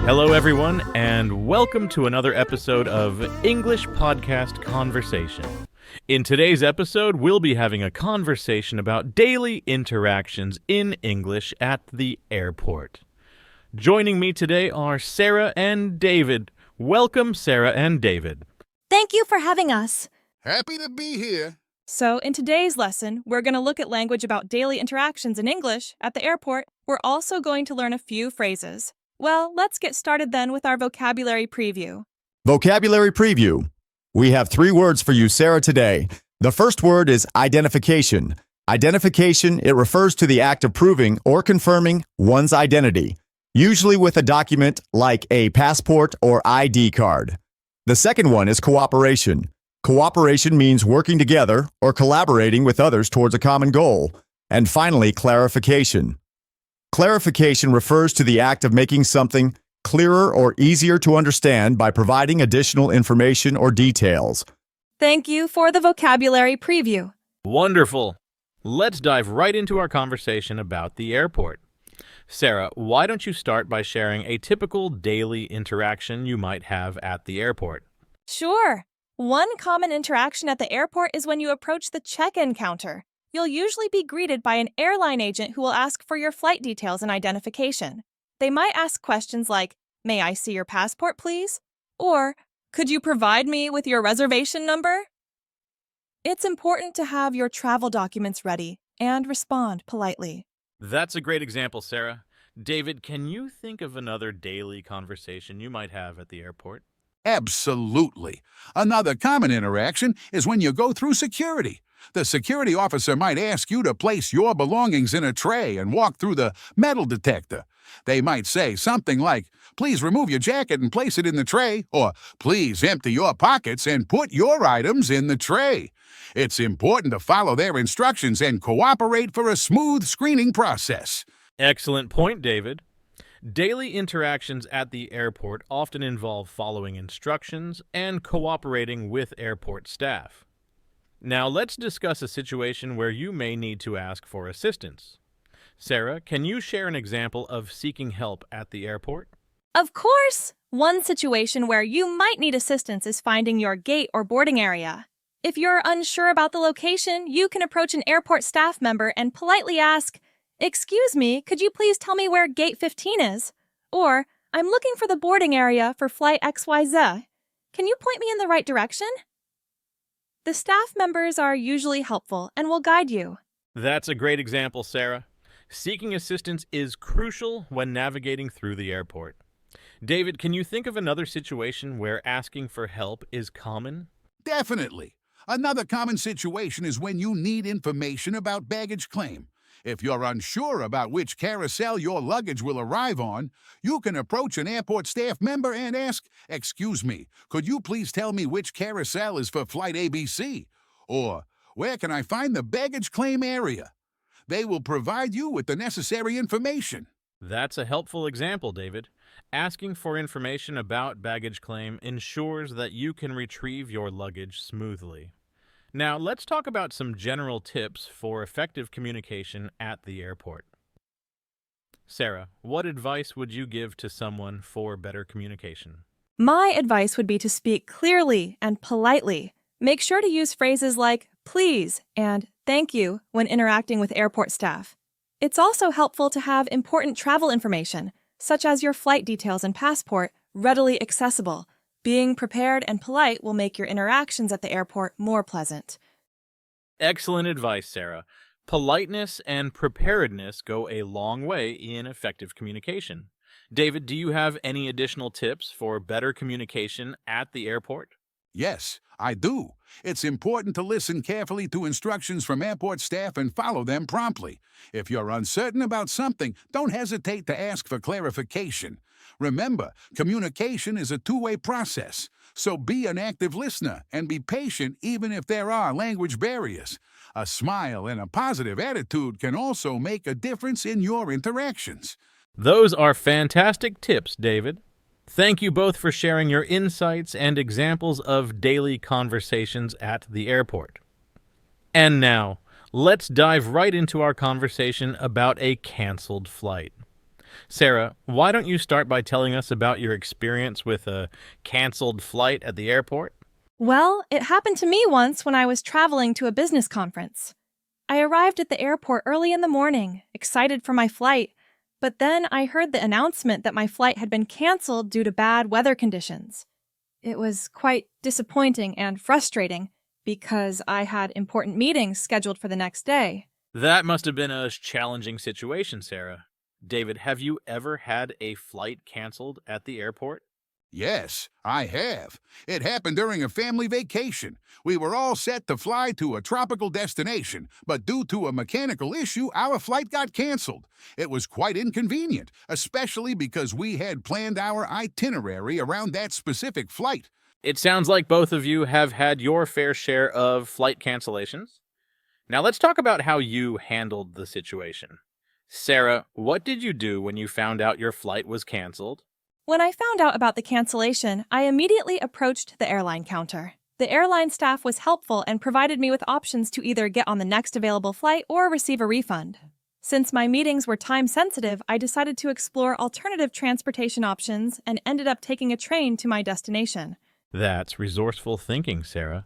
Hello, everyone, and welcome to another episode of English Podcast Conversation. In today's episode, we'll be having a conversation about daily interactions in English at the airport. Joining me today are Sarah and David. Welcome, Sarah and David. Thank you for having us. Happy to be here. So, in today's lesson, we're going to look at language about daily interactions in English at the airport. We're also going to learn a few phrases. Well, let's get started then with our vocabulary preview. Vocabulary preview. We have 3 words for you, Sarah, today. The first word is identification. Identification, it refers to the act of proving or confirming one's identity, usually with a document like a passport or ID card. The second one is cooperation. Cooperation means working together or collaborating with others towards a common goal. And finally, clarification. Clarification refers to the act of making something clearer or easier to understand by providing additional information or details. Thank you for the vocabulary preview. Wonderful. Let's dive right into our conversation about the airport. Sarah, why don't you start by sharing a typical daily interaction you might have at the airport? Sure. One common interaction at the airport is when you approach the check-in counter. You'll usually be greeted by an airline agent who will ask for your flight details and identification. They might ask questions like, "May I see your passport, please?" Or, "Could you provide me with your reservation number?" It's important to have your travel documents ready and respond politely. That's a great example, Sarah. David, can you think of another daily conversation you might have at the airport? Absolutely. Another common interaction is when you go through security. The security officer might ask you to place your belongings in a tray and walk through the metal detector. They might say something like, "Please remove your jacket and place it in the tray," or "Please empty your pockets and put your items in the tray." It's important to follow their instructions and cooperate for a smooth screening process. Excellent point, David. Daily interactions at the airport often involve following instructions and cooperating with airport staff. Now let's discuss a situation where you may need to ask for assistance. Sarah, can you share an example of seeking help at the airport? Of course! One situation where you might need assistance is finding your gate or boarding area. If you're unsure about the location, you can approach an airport staff member and politely ask, "Excuse me, could you please tell me where gate 15 is?" Or, "I'm looking for the boarding area for flight XYZ. Can you point me in the right direction?" The staff members are usually helpful and will guide you. That's a great example, Sarah. Seeking assistance is crucial when navigating through the airport. David, can you think of another situation where asking for help is common? Definitely. Another common situation is when you need information about baggage claim. If you're unsure about which carousel your luggage will arrive on, you can approach an airport staff member and ask, "Excuse me, could you please tell me which carousel is for flight ABC?" Or, "Where can I find the baggage claim area?" They will provide you with the necessary information. That's a helpful example, David. Asking for information about baggage claim ensures that you can retrieve your luggage smoothly. Now, let's talk about some general tips for effective communication at the airport. Sarah, what advice would you give to someone for better communication? My advice would be to speak clearly and politely. Make sure to use phrases like "please" and "thank you" when interacting with airport staff. It's also helpful to have important travel information, such as your flight details and passport, readily accessible. Being prepared and polite will make your interactions at the airport more pleasant. Excellent advice, Sarah. Politeness and preparedness go a long way in effective communication. David, do you have any additional tips for better communication at the airport? Yes, I do. It's important to listen carefully to instructions from airport staff and follow them promptly. If you're uncertain about something, don't hesitate to ask for clarification. Remember, communication is a two-way process, so be an active listener and be patient even if there are language barriers. A smile and a positive attitude can also make a difference in your interactions. Those are fantastic tips, David. Thank you both for sharing your insights and examples of daily conversations at the airport. And now, let's dive right into our conversation about a canceled flight. Sarah, why don't you start by telling us about your experience with a canceled flight at the airport? Well, it happened to me once when I was traveling to a business conference. I arrived at the airport early in the morning, excited for my flight, but then I heard the announcement that my flight had been canceled due to bad weather conditions. It was quite disappointing and frustrating because I had important meetings scheduled for the next day. That must have been a challenging situation, Sarah. David, have you ever had a flight canceled at the airport? Yes, I have. It happened during a family vacation. We were all set to fly to a tropical destination, but due to a mechanical issue, our flight got canceled. It was quite inconvenient, especially because we had planned our itinerary around that specific flight. It sounds like both of you have had your fair share of flight cancellations. Now let's talk about how you handled the situation. Sarah, what did you do when you found out your flight was canceled? When I found out about the cancellation, I immediately approached the airline counter. The airline staff was helpful and provided me with options to either get on the next available flight or receive a refund. Since my meetings were time-sensitive, I decided to explore alternative transportation options and ended up taking a train to my destination. That's resourceful thinking, Sarah.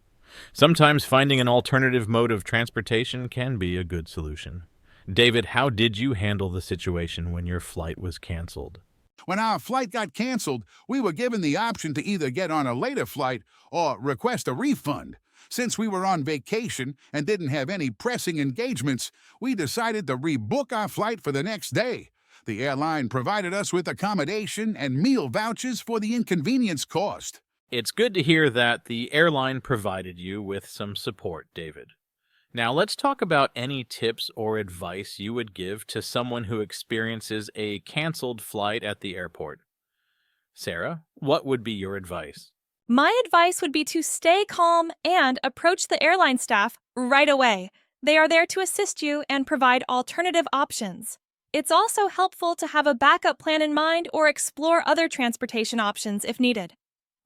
Sometimes finding an alternative mode of transportation can be a good solution. David, how did you handle the situation when your flight was canceled? When our flight got canceled, we were given the option to either get on a later flight or request a refund. Since we were on vacation and didn't have any pressing engagements, we decided to rebook our flight for the next day. The airline provided us with accommodation and meal vouchers for the inconvenience caused. It's good to hear that the airline provided you with some support, David. Now let's talk about any tips or advice you would give to someone who experiences a canceled flight at the airport. Sarah, what would be your advice? My advice would be to stay calm and approach the airline staff right away. They are there to assist you and provide alternative options. It's also helpful to have a backup plan in mind or explore other transportation options if needed.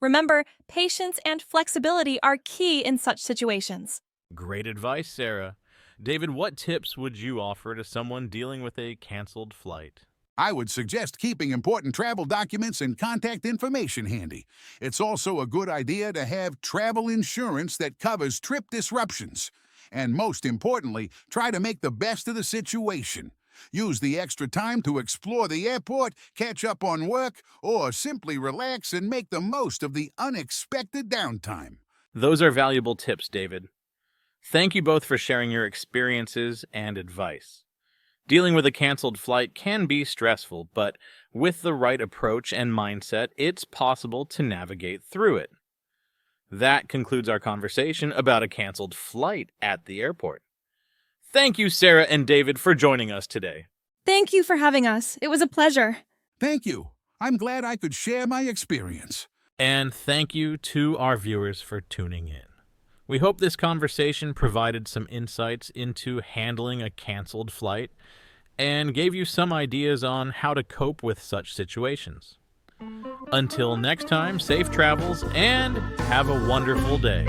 Remember, patience and flexibility are key in such situations. Great advice, Sarah. David, what tips would you offer to someone dealing with a canceled flight? I would suggest keeping important travel documents and contact information handy. It's also a good idea to have travel insurance that covers trip disruptions. And most importantly, try to make the best of the situation. Use the extra time to explore the airport, catch up on work, or simply relax and make the most of the unexpected downtime. Those are valuable tips, David. Thank you both for sharing your experiences and advice. Dealing with a canceled flight can be stressful, but with the right approach and mindset, it's possible to navigate through it. That concludes our conversation about a canceled flight at the airport. Thank you, Sarah and David, for joining us today. Thank you for having us. It was a pleasure. Thank you. I'm glad I could share my experience. And thank you to our viewers for tuning in. We hope this conversation provided some insights into handling a canceled flight and gave you some ideas on how to cope with such situations. Until next time, safe travels and have a wonderful day.